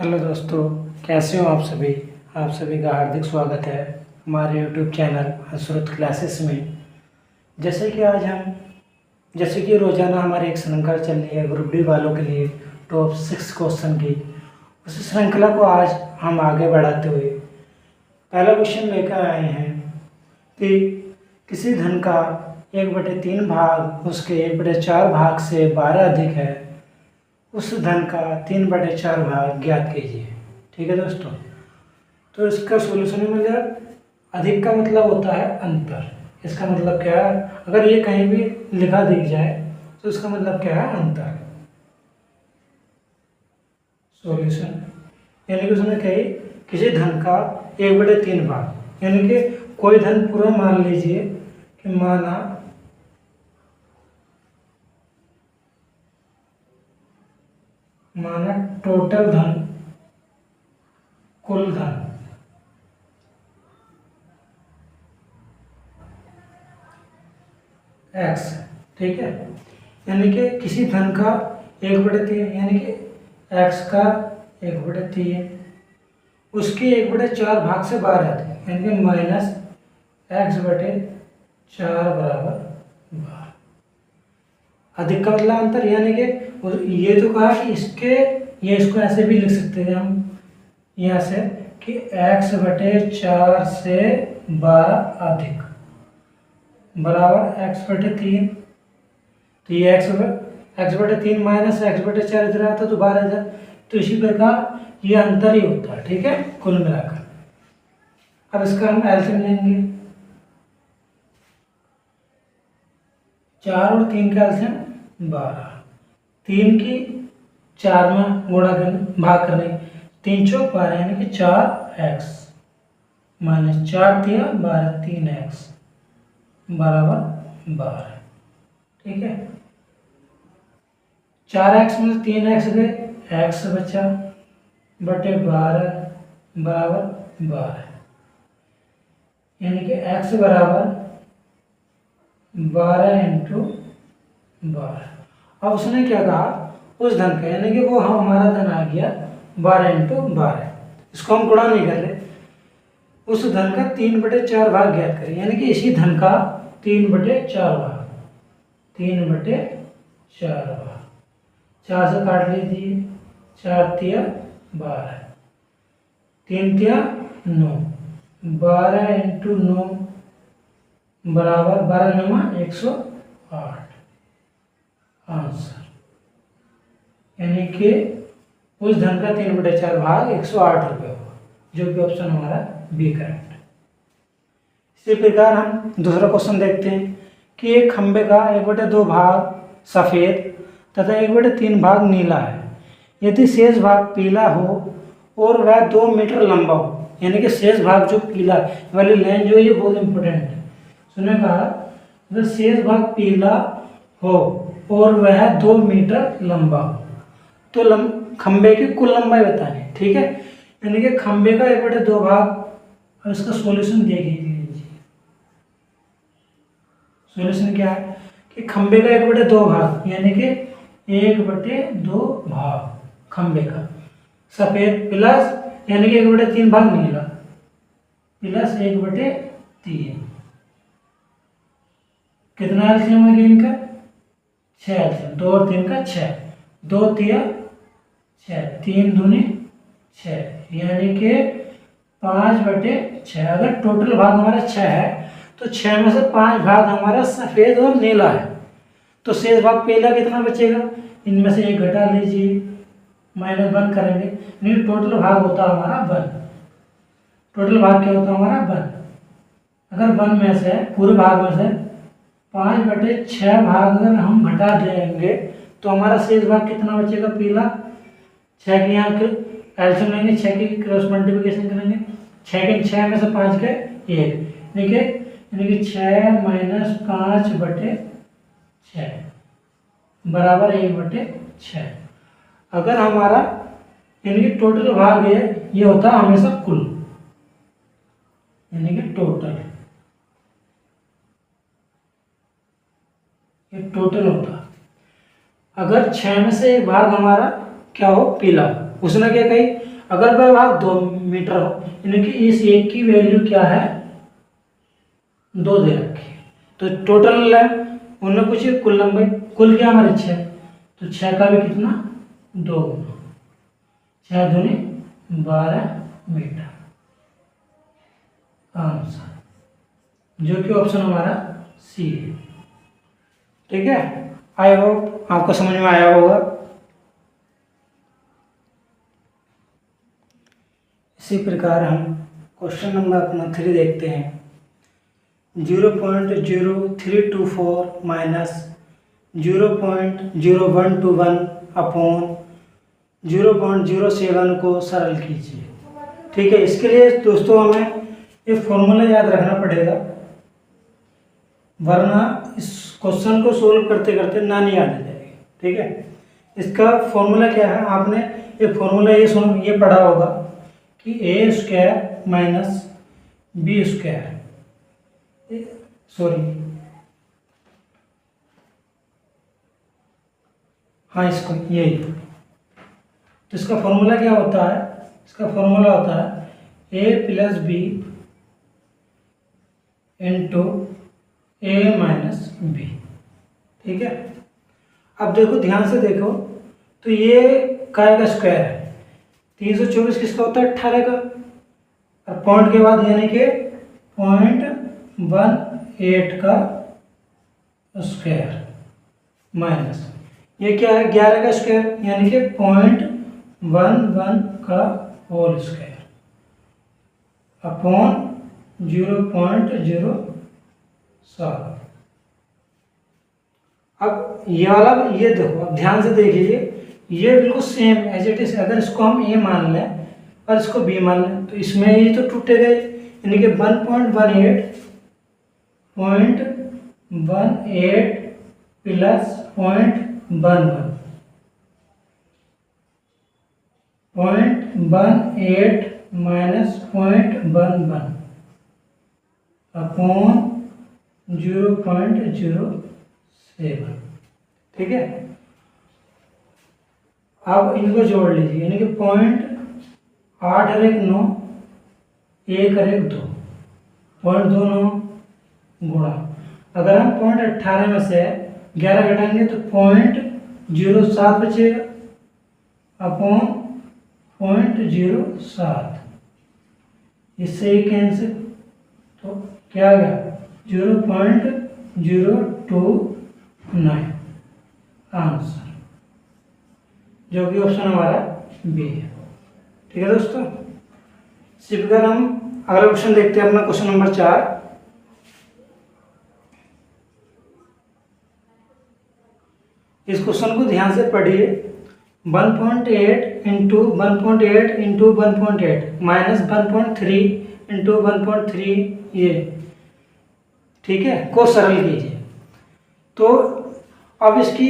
Hello दोस्तों, कैसे हो आप सभी। आप सभी का हार्दिक स्वागत है हमारे यूट्यूब चैनल हसरत क्लासेस में। जैसे कि रोज़ाना हमारी एक श्रृंखला चल रही है ग्रुप डी वालों के लिए टॉप 6 क्वेश्चन की। उस श्रृंखला को आज हम आगे बढ़ाते हुए पहला क्वेश्चन लेकर आए हैं कि किसी धन का 1/3 भाग उसके 1/4 भाग से 12 अधिक है, उस धन का 3/4 भाग ज्ञात कीजिए। ठीक है दोस्तों, तो इसका सॉल्यूशन मिल जाए। अधिक का मतलब होता है अंतर। इसका मतलब क्या है, अगर ये कहीं भी लिखा दिख जाए तो इसका मतलब क्या है, अंतर। सॉल्यूशन यानी कि उसमें कही किसी धन का 1/3 भाग, यानी कि कोई धन पूरा मान लीजिए कि माना टोटल धन, कुल धन x, ठीक है। यानी कि किसी धन का 1/3 यानी कि x का 1/3 उसके 1/4 भाग से 12 थे, यानी कि -x/4 बराबर 12। अधिक का मतलब अंतर, यानी कि ये तो कहा कि इसको ऐसे भी लिख सकते हैं हम यहाँ से कि x/4 से 12 अधिक बराबर x/3। तो ये x/3 माइनस x/4 इधर आता तो 12 इधर, तो इसी प्रकार ये अंतर ही होता है। ठीक है, कुल मिलाकर। अब इसका हम एलसीएम लेंगे। 4 और 3 का एलसीएम 12, 3 की 4 में गुणा करने भाग करने, 3 चौक 12 यानी कि 4x माइनस 4 दिया 12, 3x बराबर 12। ठीक है, 4x में 3x गए, x बचा बटे 12 बराबर 12, यानी कि x बराबर 12 इंटू 12। अब उसने क्या कहा, उस धन का, यानी कि वो हमारा धन आ गया 12 इंटू 12। इसको हम गुणा नहीं कर रहे, उस धन का 3/4 भाग ज्ञात करें, यानी कि इसी धन का 3/4 भाग, 3/4 भाग 4 से काट लीजिए, 4 तिया 12, 3 तिया 9, 12 इंटू 9 बराबर 12 9 108 आंसर। यानी कि उस धन का 3/4 भाग 108 रुपये होगा, जो कि ऑप्शन हमारा बी करेक्ट है। इसी प्रकार हम दूसरा क्वेश्चन देखते हैं कि एक खंबे का 1/2 भाग सफ़ेद तथा 1/3 भाग नीला है। यदि शेष भाग पीला हो और वह 2 मीटर लंबा हो, यानी कि शेष भाग जो पीला वाली लाइन जो है ये बहुत इंपॉर्टेंट है। सुने कहा, अगर शेष भाग पीला हो और वह 2 मीटर लंबा हो तो खंबे की कुल लंबाई बतानी। ठीक है, यानी कि खंबे का 1/2 भाग, और इसका सॉल्यूशन देख लीजिए। सॉल्यूशन क्या है कि खंबे का 1/2 भाग, यानी कि 1/2 भाग खंबे का सफेद प्लस, यानी कि 1/3 भाग नीला प्लस 1/3, कितना एलसीएम है इनका 6 एलसीएम, 2 और 3 का 6, 2 तिया 6, 3 दूनी 6, यानी कि 5/6। अगर टोटल भाग हमारा 6 है तो 6 में से 5 भाग हमारा सफेद और नीला है, तो शेष भाग पीला कितना बचेगा, इनमें से एक घटा लीजिए, -1 करेंगे, यानी टोटल भाग होता है हमारा 1। टोटल भाग क्या होता है हमारा 1। अगर 1 में से पूरे भाग में से 5/6 भाग अगर हम घटा देंगे तो हमारा शेष भाग कितना बचेगा पीला। 6 की यहाँ एलसीएम लेंगे, 6 की क्रॉस मल्टीप्लिकेशन करेंगे, 6 में से 5 के 1, ठीक है, यानी कि 6 माइनस 5/6 बराबर 1/6। अगर हमारा यानी कि टोटल भाग ये होता है हमेशा कुल, यानी कि टोटल, ये टोटल होता है। अगर 6 में से एक भाग हमारा क्या हो पीला, उसने क्या कही, अगर वह भाग 2 मीटर हो, यानी कि इस एक की वैल्यू क्या है 2 दे रखी है। तो टोटल है उन्होंने पूछे कुल लंबाई, कुल क्या हमारे 6, तो 6 का भी कितना 2 गुना 6 दूनी 12 मीटर आंसर, जो कि ऑप्शन हमारा सी है। ठीक है, आई होप आपको समझ में आया होगा। इसी प्रकार हम क्वेश्चन नंबर अपना 3 देखते हैं। 0.0324 माइनस 0.0121 अपॉन 0.07 को सरल कीजिए। ठीक है, इसके लिए दोस्तों हमें ये फॉर्मूला याद रखना पड़ेगा, वरना इस क्वेश्चन को सोल्व करते करते ना नहीं याद आ जाएगी। ठीक है, इसका फॉर्मूला क्या है, आपने ये फॉर्मूला ये पढ़ा होगा कि A square minus B square, sorry हाँ इसको यही, तो इसका फॉर्मूला क्या होता है, इसका फॉर्मूला होता है ए प्लस बी इंटू ए माइनस बी। ठीक है, अब देखो ध्यान से देखो, तो ये काय का स्क्वायर है, 324 किसका होता है 18 का, और पॉइंट के बाद यानी कि 0.18 का स्क्वायर माइनस ये क्या है 11 का स्क्वायर यानी कि 0.11 का होल स्क्वायर अपॉन 0.07। अब ये वाला ये देखो, अब ध्यान से देखिए, ये बिल्कुल सेम एज इट इज, अगर इसको हम ए मान लें और इसको बी मान लें तो इसमें ये तो टूटेगा, यानी कि 1.18 प्लस 0.18 माइनस 0.11 अपॉन 0.07। ठीक है, अब इनको जोड़ लीजिए, यानी कि 0.8 1 1 2 0.29 गुणा, अगर हम 0.18 में से 11 घटाएंगे तो 0.07 बचेगा अपॉन 0.07, इससे ही कैंसिल, तो क्या आ गया 0.029 आंसर, जो कि ऑप्शन हमारा बी है। ठीक है दोस्तों, इसी प्रकार हम अगला क्वेश्चन देखते हैं, अपना क्वेश्चन नंबर 4। इस क्वेश्चन को ध्यान से पढ़िए। 1.8 इंटू 1.8 इंटू 1.8 माइनस 1.3 इंटू 1.3 ये, ठीक है, को सरल कीजिए। तो अब इसकी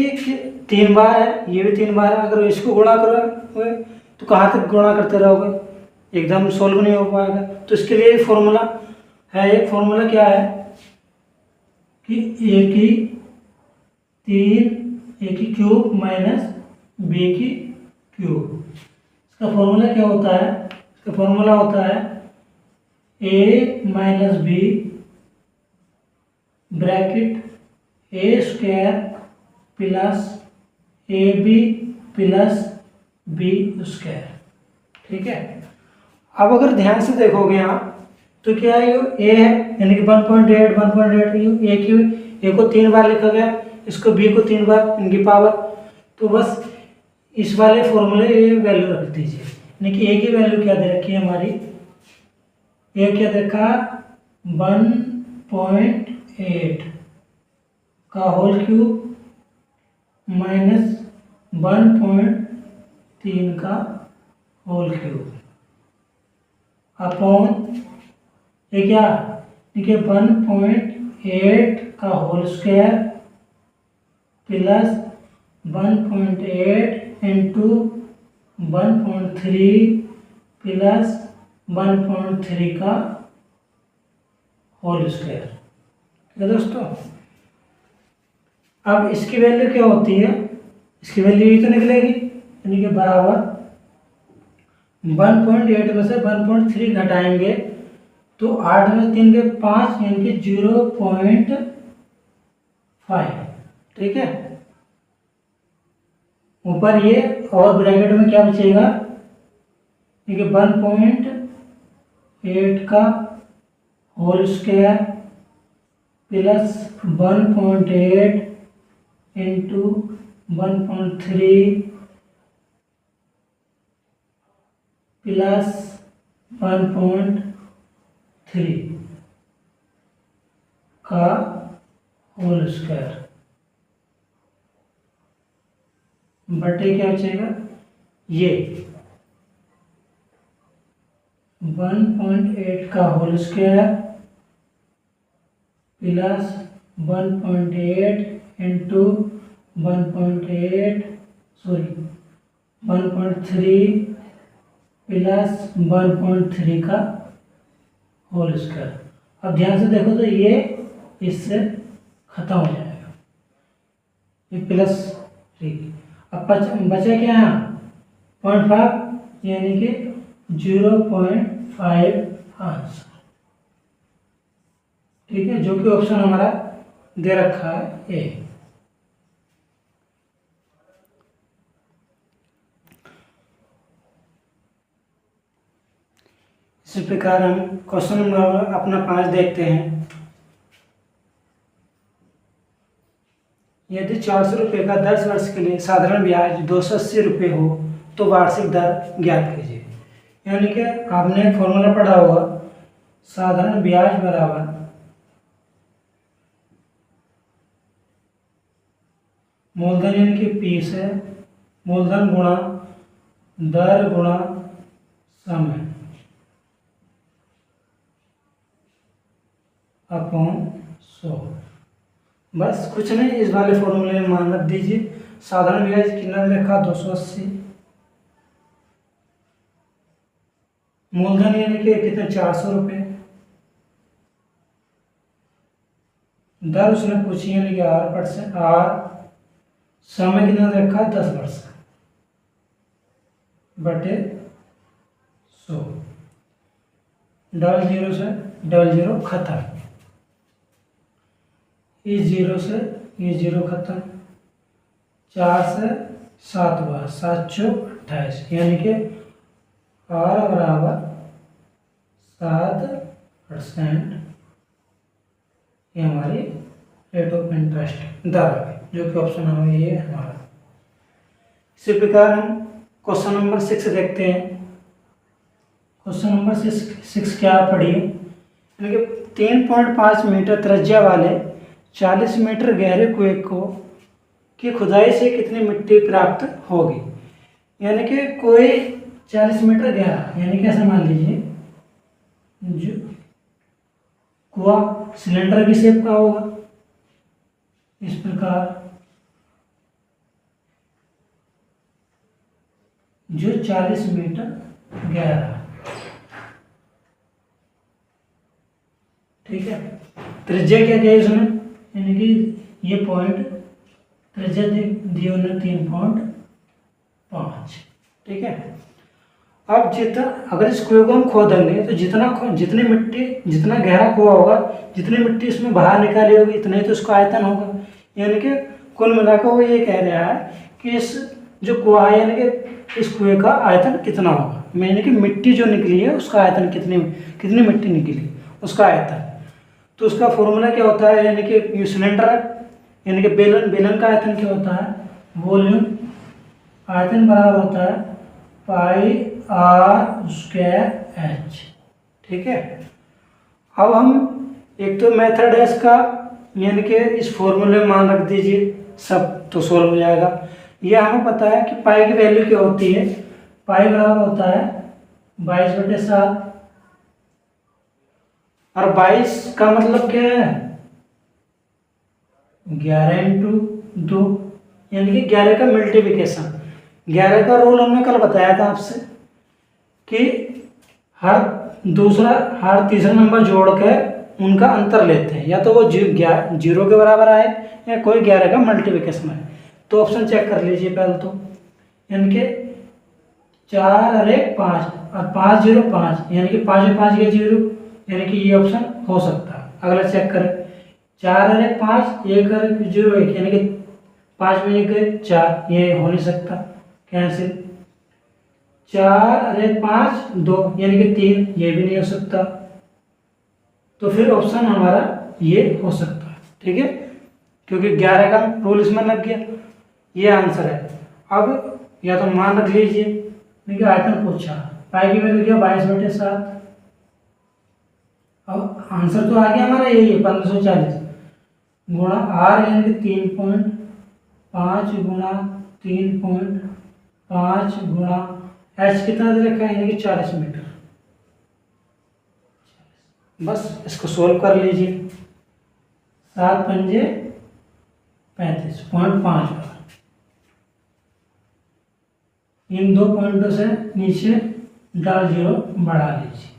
3 बार है, ये भी 3 बार है, अगर इसको गुणा करोगे तो कहाँ तक गुणा करते रहोगे, एकदम सोल्व नहीं हो पाएगा। तो इसके लिए एक फॉर्मूला है, एक फॉर्मूला क्या है कि ए की क्यूब माइनस बी की क्यूब। इसका फॉर्मूला क्या होता है, इसका फॉर्मूला होता है A minus B bracket A square plus A B plus B square. ठीक है, अब अगर ध्यान से देखोगे यहाँ तो क्या है, ये ए है यानी कि 1.8 ए को 3 बार लिखा गया, इसको बी को 3 बार, इनकी पावर, तो बस इस वाले फॉर्मूले ये वैल्यू रख दीजिए, यानी कि ए की वैल्यू क्या दे रखी है हमारी, ए क्या दे रखा 1.8 का होल क्यूब माइनस 1.3 का होल क्यूब अपॉन ये क्या, देखिए 1.8 का whole square plus 1.8 into 1.3 plus 1.3 का होल स्क्वायर। ठीक है दोस्तों, अब इसकी वैल्यू क्या होती है, इसकी वैल्यू ये तो निकलेगी, यानी कि बराबर 1.8 में से 1.3 घटाएंगे तो 8 में 3 के 5 यानी कि 0.5। ठीक है, ऊपर ये और ब्रैकेट में क्या बचेगा, देखिए 1.8 का whole square plus 1.8 into 1.3 plus 1.3 का होल स्क्वायर बटे क्या बचेगा, ये 1.8 का whole square plus 1.8 into 1.8 sorry 1.3 plus 1.3 का होल स्क्वायर। अब ध्यान से देखो तो ये इससे खत्म हो जाएगा, ये प्लस 3। अब बचा क्या है 0.5 यानी कि 0.5 आंसर। ठीक है, जो कि ऑप्शन हमारा दे रखा है ए। इसी प्रकार हम क्वेश्चन नंबर अपना 5 देखते हैं। यदि 400 रुपये का 10 वर्ष के लिए साधारण ब्याज 280 रुपये हो तो वार्षिक दर ज्ञात कीजिए। यानी कि आपने फॉर्मूला पढ़ा होगा, साधारण ब्याज बराबर मूलधन यानी कि पी से मूलधन गुणा दर गुणा समय अपॉन 100। बस कुछ नहीं, इस वाले फॉर्मूले में मान रख दीजिए। साधारण ब्याज कितना रखा 280, मूलधन यानी कि कितने 400 रुपये, दर उसने पूछी यानी कि 8%, आर समय कितना रखा 10 वर्ष बटे 100। डबल जीरो से डबल जीरो खत्म, इस जीरो से ये जीरो खत्म, 4 से 7 बार 7 चौक 28 यानी कि आर बराबर 7%। ये हमारी रेट ऑफ इंटरेस्ट दर है, जो कि ऑप्शन हमें ये हमारा। इसी प्रकार हम क्वेश्चन नंबर 6 देखते हैं। क्वेश्चन नंबर 6 क्या पढ़िए, यानी कि 3.5 मीटर त्रिज्या वाले 40 मीटर गहरे कुएं को की खुदाई से कितनी मिट्टी प्राप्त होगी। यानी कि कोई 40 मीटर गहरा, यानी कि ऐसा मान लीजिए जो कुआं सिलेंडर की शेप का होगा, इस प्रकार जो 40 मीटर गहरा। ठीक है, त्रिज्या क्या क्या है उसमें, यानी कि ये पॉइंट त्रिज्या दी उन्होंने 3.5। ठीक है, अब जितना अगर इस कुएं को हम खोदेंगे तो जितनी मिट्टी जितना गहरा कुआं होगा, जितनी मिट्टी इसमें बाहर निकाली होगी इतना ही तो उसका आयतन होगा। यानी कि कुल मिलाकर वो ये कह रहा है कि इस जो कुआं है यानी कि इस कुएं का आयतन कितना होगा, यानी कि मिट्टी जो निकली है उसका आयतन कितनी मिट्टी निकली उसका आयतन। तो उसका फॉर्मूला क्या होता है, यानी कि सिलेंडर यानी कि बेलन का आयतन क्या होता है, वॉल्यूम आयतन बराबर होता है पाई आर स्क्वायर एच। ठीक है, अब हम एक तो मेथड है इसका, यानी कि इस फॉर्मूले में मान रख दीजिए, सब तो सोल्व हो जाएगा। ये हमें पता है कि पाई की वैल्यू क्या होती है, पाई बराबर होता है 22/7 और 22 का मतलब क्या है 11 × 2 यानी कि 11 का मल्टीप्लिकेशन। 11 का रूल हमने कल बताया था आपसे कि हर तीसरा नंबर जोड़ के उनका अंतर लेते हैं, या तो वो 0 के बराबर आए या कोई 11 का मल्टीप्लिकेशन है। तो ऑप्शन चेक कर लीजिए पहले तो, यानी कि 4 और 1 5 और 5 0 5, यानी कि 5 में 5 गया 0, यानी कि ये ऑप्शन हो सकता है। अगला चेक करें, 4 और 1 5, 1 और 0 1, यानी कि 5 में 1 गए 4, ये हो नहीं सकता, कैंसिल। 4 और 1 5 2, यानी कि 3, ये भी नहीं हो सकता। तो फिर ऑप्शन हमारा ये हो सकता है, ठीक है, क्योंकि 11 का रूल इसमें लग गया। ये आंसर है। अब या तो मान रख लीजिए, देखिए आयतन पूछा, पाई की वैल्यू क्या 22/7। अब आंसर तो आ गया हमारा यही है 1540 गुणा आर, यानी कि 3.5 गुणा 3.5 गुणा एच कितना दे रखा है, यानी कि 40 मीटर। बस इसको सोल्व कर लीजिए। 7 पंजे 35.5 बार। इन दो पॉइंटों से नीचे डाल 0 बढ़ा लीजिए,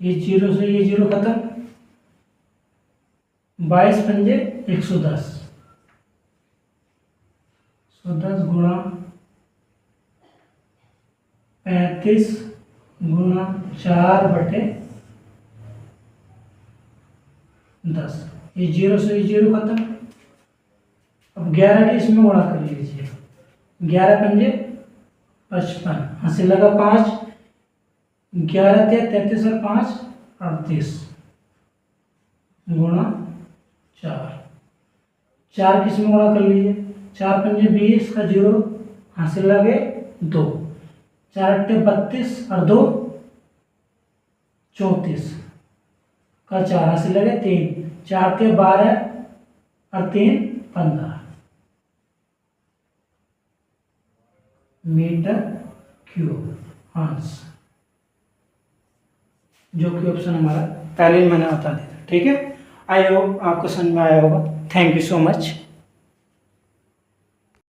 ये 0 से ये 0 खत्म। 22 पंजे 110, 110 गुणा 35 गुणा 4/10, ये 0 से ये 0 खत्म। अब 11 के इसमें गुणा कर लीजिए, 11 पंजे 55, हंसी लगा 5, 11 × 33 और 5 38 गुणा 4, 4 किस में गुणा कर लीजिए, 4 पंजे 20 का 0, हासिल लगे 2, 4 × 32 और 2 34 का 4, हासिल लगे 3, 4 × 12 और 3 15 मीटर क्यूब आंसर, जो कि ऑप्शन हमारा पहले ही मैंने बता दिया, ठीक है। आई होप आपको समझ में आया होगा। Thank you so much.